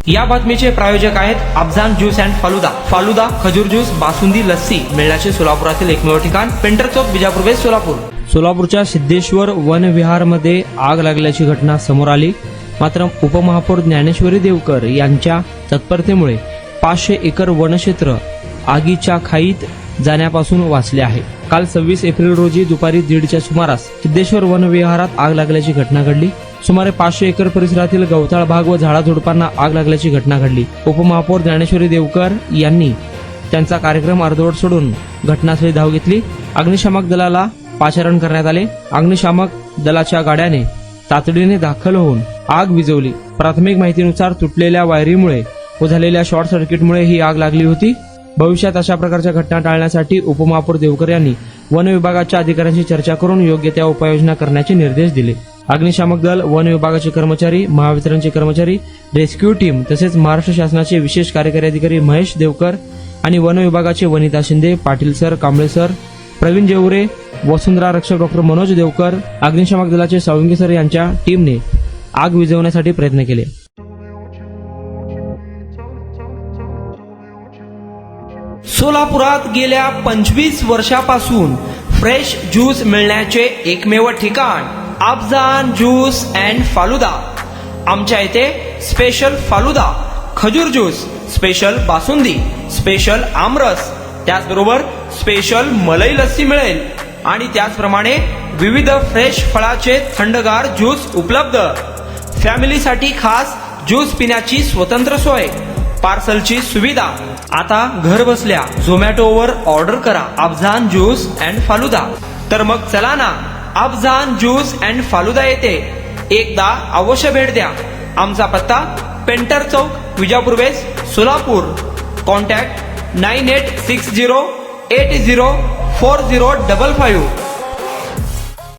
या बातमीचे प्रायोजक आहेत अफजान ज्यूस अँड फालुदा। फालुदा, खजूर ज्यूस, बासुंदी, लस्सी मिळण्याचे सोलापुरातील एकमेव ठिकाण पेंटर चौक, बिजापूर वेस्ट, सोलापूर। सोलापूरच्या सिद्धेश्वर वन विहारमध्ये आग लागल्याची घटना समोर आली। मात्र उपमहापौर ज्ञानेश्वरी देवकर यांच्या तत्परतेमुळे 500 एकर वनक्षेत्र आगीच्या खाईत जाण्यापासून वाचले आहे। काल 26 एप्रिल रोजी दुपारी 1:30च्या सुमारास सिद्धेश्वर वन विहारात आग लागल्याची घटना घडली। सुमारे 500 एकर परिसरातील गवताळ भाग व झाडाझुडपांना आग लागल्याची घटना घडली। उपमहापौर ज्ञानेश्वरी देवकर यांनी त्यांचा कार्यक्रम अर्धवट सोडून घटनास्थळी धाव घेतली। अग्निशामक दलाला पाचारण करण्यात आले। अग्निशामक दलाच्या गाड्याने तातडीने दाखल होऊन आग विझवली। प्राथमिक माहितीनुसार तुटलेल्या वायरीमुळे व झालेल्या शॉर्ट सर्किटमुळे ही आग लागली होती। भविष्यात अशा प्रकारच्या घटना टाळण्यासाठी उपमहापौर देवकर यांनी वन विभागाच्या अधिकाऱ्यांशी चर्चा करून योग्य त्या उपाययोजना करण्याचे निर्देश दिले। अग्निशामक दल, वन विभागाचे कर्मचारी, महावितरणचे कर्मचारी, रेस्क्यू टीम तसेच महाराष्ट्र शासनाचे विशेष कार्यकारी अधिकारी महेश देवकर आणि वन विभागाचे वनिता शिंदे, पाटील सर, कांबळे सर, प्रवीण जेवरे, वसुंधरा रक्षक डॉक्टर मनोज देवकर, अग्निशामक दलाचे सावंगी सर यांच्या टीमने आग विझवण्यासाठी प्रयत्न केले। सोलापुरात गेल्या 25 वर्षापासून फ्रेश ज्यूस मिळण्याचे एकमेव ठिकाण अफजान ज्यूस अँड फालुदा। आमच्या इथे स्पेशल फालुदा, खजूर ज्यूस, स्पेशल बासुंदी, स्पेशल आमरस, त्याचबरोबर स्पेशल मलाई लस्सी मिळेल आणि त्याचप्रमाणे विविध फ्रेश फळाचे थंडगार ज्यूस उपलब्ध। फॅमिलीसाठी खास ज्यूस पिण्याची स्वतंत्र सोय, पार्सलची सुविधा। आता घर बसल्या झोमॅटोवर ऑर्डर करा अफजान ज्यूस अँड फालुदा। तर मग चला ना अफजान ज्यूस अँड फालुदा येथे एकदा अवश्य भेट द्या। आमचा पत्ता पेंटर चौक, बिजापूर वेस्ट, सोलापूर। कॉन्टॅक्ट 9860804055।